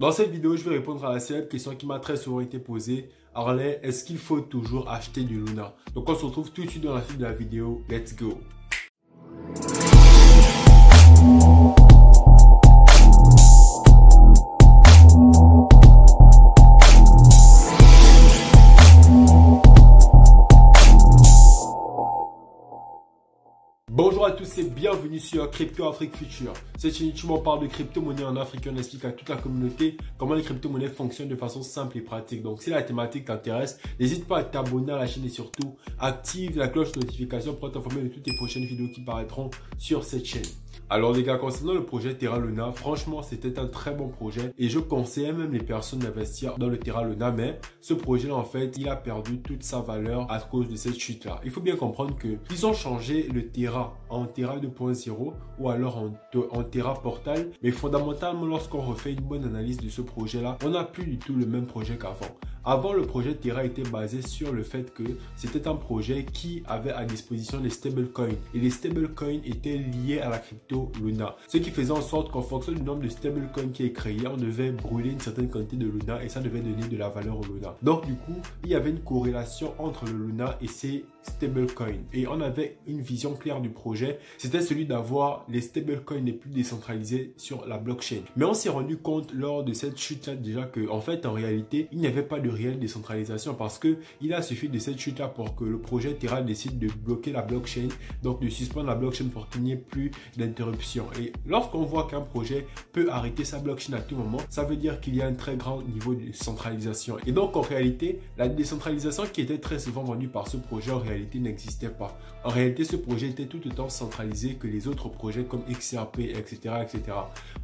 Dans cette vidéo, je vais répondre à la célèbre question qui m'a très souvent été posée. Harley, est-ce qu'il faut toujours acheter du Luna? Donc on se retrouve tout de suite dans la suite de la vidéo. Let's go! Bonjour à tous et bienvenue sur Crypto Afrique Future. Cette chaîne YouTube, on parle de crypto-monnaie en Afrique et on explique à toute la communauté comment les crypto-monnaies fonctionnent de façon simple et pratique. Donc si la thématique t'intéresse, n'hésite pas à t'abonner à la chaîne et surtout active la cloche de notification pour t'informer de toutes les prochaines vidéos qui paraîtront sur cette chaîne. Alors les gars, concernant le projet Terra Luna, franchement c'était un très bon projet et je conseille même les personnes d'investir dans le Terra Luna, mais ce projet-là en fait, il a perdu toute sa valeur à cause de cette chute-là. Il faut bien comprendre que ils ont changé le Terra en Terra 2.0 ou alors en Terra Portal, mais fondamentalement lorsqu'on refait une bonne analyse de ce projet-là, on n'a plus du tout le même projet qu'avant. Avant, le projet Terra était basé sur le fait que c'était un projet qui avait à disposition des stablecoins. Et les stablecoins étaient liés à la crypto Luna. Ce qui faisait en sorte qu'en fonction du nombre de stablecoins qui est créé, on devait brûler une certaine quantité de Luna et ça devait donner de la valeur au Luna. Donc du coup, il y avait une corrélation entre le Luna et ces stablecoins. Et on avait une vision claire du projet. C'était celui d'avoir les stablecoins les plus décentralisés sur la blockchain. Mais on s'est rendu compte lors de cette chute-là déjà que, en fait, en réalité, il n'y avait pas de réelle décentralisation parce que il a suffi de cette chute là pour que le projet Terra décide de bloquer la blockchain, donc de suspendre la blockchain pour qu'il n'y ait plus d'interruption. Et lorsqu'on voit qu'un projet peut arrêter sa blockchain à tout moment, ça veut dire qu'il y a un très grand niveau de centralisation. Et donc en réalité, la décentralisation qui était très souvent vendue par ce projet en réalité n'existait pas. En réalité, ce projet était tout autant centralisé que les autres projets comme XRP, etc., etc.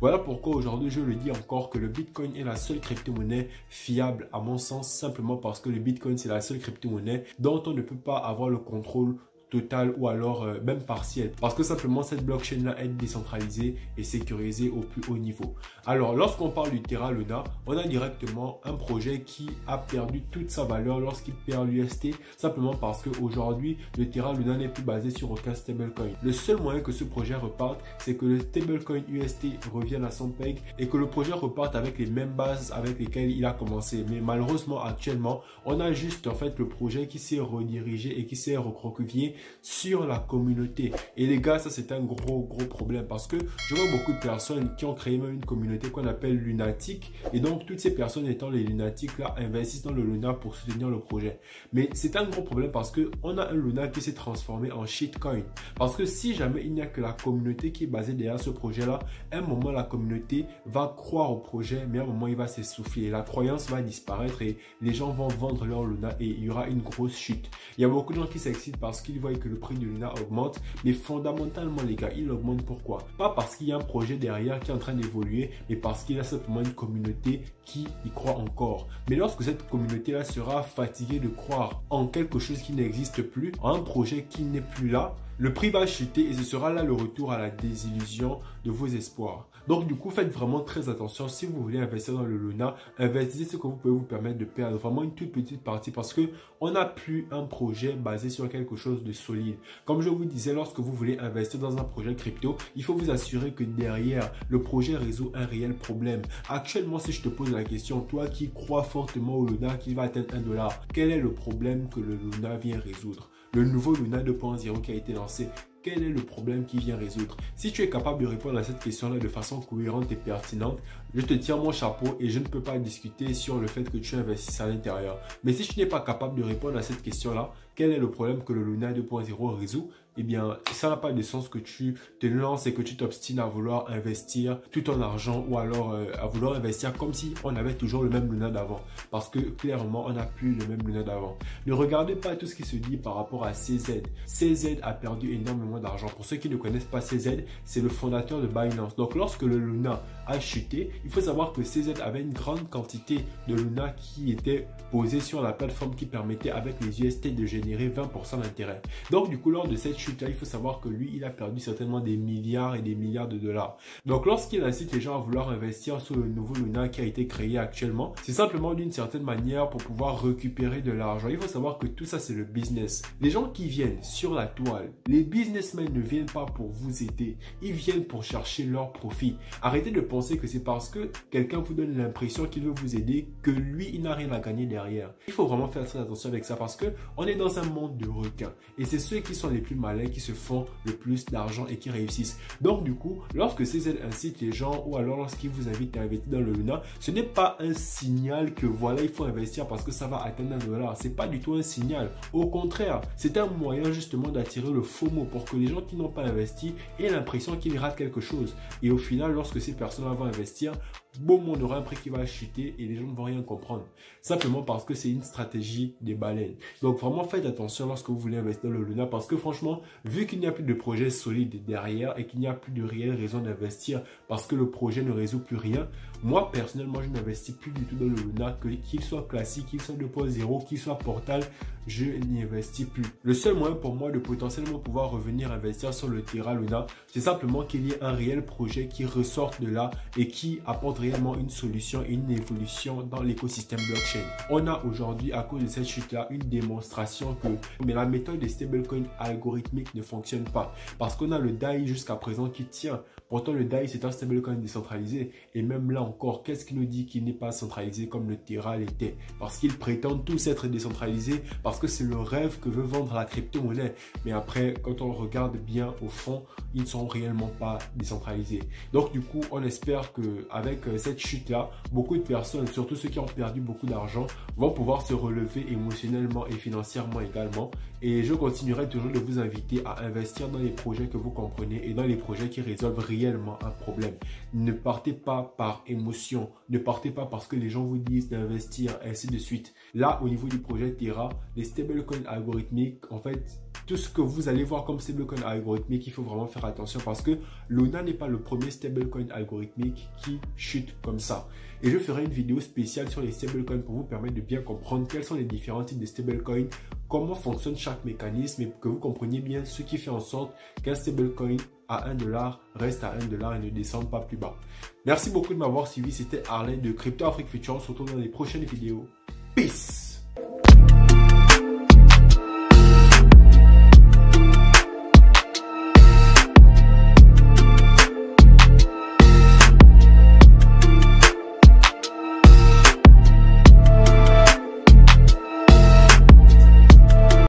Voilà pourquoi aujourd'hui je le dis encore que le Bitcoin est la seule crypto-monnaie fiable à mon sens, simplement parce que le Bitcoin c'est la seule crypto-monnaie dont on ne peut pas avoir le contrôle total ou alors même partiel, parce que simplement cette blockchain là est décentralisée et sécurisée au plus haut niveau. Alors lorsqu'on parle du Terra Luna, on a directement un projet qui a perdu toute sa valeur lorsqu'il perd l'UST, simplement parce qu'aujourd'hui le Terra Luna n'est plus basé sur aucun stablecoin. Le seul moyen que ce projet reparte, c'est que le stablecoin UST revienne à son peg et que le projet reparte avec les mêmes bases avec lesquelles il a commencé. Mais malheureusement actuellement, on a juste en fait le projet qui s'est redirigé et qui s'est recroquevillé sur la communauté. Et les gars, ça c'est un gros problème parce que je vois beaucoup de personnes qui ont créé même une communauté qu'on appelle lunatique, et donc toutes ces personnes étant les lunatiques là investissent dans le Luna pour soutenir le projet. Mais c'est un gros problème parce que on a un Luna qui s'est transformé en shitcoin, parce que si jamais il n'y a que la communauté qui est basée derrière ce projet là, à un moment la communauté va croire au projet, mais à un moment il va s'essouffler, la croyance va disparaître et les gens vont vendre leur Luna et il y aura une grosse chute. Il y a beaucoup de gens qui s'excitent parce qu'ils voient que le prix de Luna augmente, mais fondamentalement les gars, il augmente pourquoi? Pas parce qu'il y a un projet derrière qui est en train d'évoluer, mais parce qu'il y a simplement une communauté qui y croit encore. Mais lorsque cette communauté là sera fatiguée de croire en quelque chose qui n'existe plus, en un projet qui n'est plus là, le prix va chuter et ce sera là le retour à la désillusion de vos espoirs. Donc du coup, faites vraiment très attention. Si vous voulez investir dans le Luna, investissez ce que vous pouvez vous permettre de perdre. Vraiment une toute petite partie parce que on n'a plus un projet basé sur quelque chose de solide. Comme je vous disais, lorsque vous voulez investir dans un projet crypto, il faut vous assurer que derrière, le projet résout un réel problème. Actuellement, si je te pose la question, toi qui crois fortement au Luna qui va atteindre $1, quel est le problème que le Luna vient résoudre? Le nouveau Luna 2.0 qui a été lancé, quel est le problème qui vient résoudre? Si tu es capable de répondre à cette question-là de façon cohérente et pertinente, je te tire mon chapeau et je ne peux pas discuter sur le fait que tu investisses à l'intérieur. Mais si tu n'es pas capable de répondre à cette question-là, quel est le problème que le Luna 2.0 résout? Eh bien, ça n'a pas de sens que tu te lances et que tu t'obstines à vouloir investir tout ton argent ou alors à vouloir investir comme si on avait toujours le même Luna d'avant. Parce que clairement, on n'a plus le même Luna d'avant. Ne regardez pas tout ce qui se dit par rapport à CZ. CZ a perdu énormément d'argent. Pour ceux qui ne connaissent pas CZ, c'est le fondateur de Binance. Donc, lorsque le Luna a chuté, il faut savoir que CZ avait une grande quantité de Luna qui était posée sur la plateforme qui permettait avec les UST de générer 20% d'intérêt. Donc, du coup, lors de cette chute-là, il faut savoir que lui, il a perdu certainement des milliards et des milliards de dollars. Donc, lorsqu'il incite les gens à vouloir investir sur le nouveau Luna qui a été créé actuellement, c'est simplement d'une certaine manière pour pouvoir récupérer de l'argent. Il faut savoir que tout ça, c'est le business. Les gens qui viennent sur la toile, les businessmen ne viennent pas pour vous aider. Ils viennent pour chercher leur profit. Arrêtez de penser pensez que c'est parce que quelqu'un vous donne l'impression qu'il veut vous aider que lui, il n'a rien à gagner derrière. Il faut vraiment faire très attention avec ça parce que on est dans un monde de requins. Et c'est ceux qui sont les plus malins qui se font le plus d'argent et qui réussissent. Donc du coup, lorsque CZ incite les gens ou alors lorsqu'ils vous invitent à investir dans le Luna, ce n'est pas un signal que voilà, il faut investir parce que ça va atteindre $1. C'est pas du tout un signal. Au contraire, c'est un moyen justement d'attirer le FOMO pour que les gens qui n'ont pas investi aient l'impression qu'ils ratent quelque chose. Et au final, lorsque ces personnes vont investir, bon, on aura un prix qui va chuter et les gens ne vont rien comprendre. Simplement parce que c'est une stratégie des baleines. Donc vraiment faites attention lorsque vous voulez investir dans le Luna parce que franchement, vu qu'il n'y a plus de projet solide derrière et qu'il n'y a plus de réelle raison d'investir parce que le projet ne résout plus rien, moi personnellement je n'investis plus du tout dans le Luna, qu'il soit classique, qu'il soit 2.0, qu'il soit portal, je n'y investis plus. Le seul moyen pour moi de potentiellement pouvoir revenir investir sur le Terra Luna, c'est simplement qu'il y ait un réel projet qui ressorte de là et qui apporte réellement une solution et une évolution dans l'écosystème blockchain. On a aujourd'hui, à cause de cette chute-là, une démonstration que la méthode des stablecoins algorithmiques ne fonctionne pas. Parce qu'on a le DAI jusqu'à présent qui tient. Pourtant, le DAI, c'est un stablecoin décentralisé. Et même là encore, qu'est-ce qui nous dit qu'il n'est pas centralisé comme le Terra l'était? Parce qu'ils prétendent tous être décentralisés, parce que c'est le rêve que veut vendre la crypto-monnaie. Mais après, quand on regarde bien au fond, ils ne sont réellement pas décentralisés. Donc du coup, on espère qu'avec cette chute-là, beaucoup de personnes, surtout ceux qui ont perdu beaucoup d'argent, vont pouvoir se relever émotionnellement et financièrement également. Et je continuerai toujours de vous inviter à investir dans les projets que vous comprenez et dans les projets qui résolvent réellement un problème. Ne partez pas par émotion, ne partez pas parce que les gens vous disent d'investir, ainsi de suite. Là, au niveau du projet Terra, les stablecoins algorithmiques, en fait, tout ce que vous allez voir comme stablecoin algorithmique, il faut vraiment faire attention parce que Luna n'est pas le premier stablecoin algorithmique qui chute comme ça. Et je ferai une vidéo spéciale sur les stablecoins pour vous permettre de bien comprendre quels sont les différents types de stablecoins, comment fonctionne chaque mécanisme et que vous compreniez bien ce qui fait en sorte qu'un stablecoin à $1 reste à $1 et ne descende pas plus bas. Merci beaucoup de m'avoir suivi. C'était Arlen de Crypto Afrique Future. On se retrouve dans les prochaines vidéos. Peace!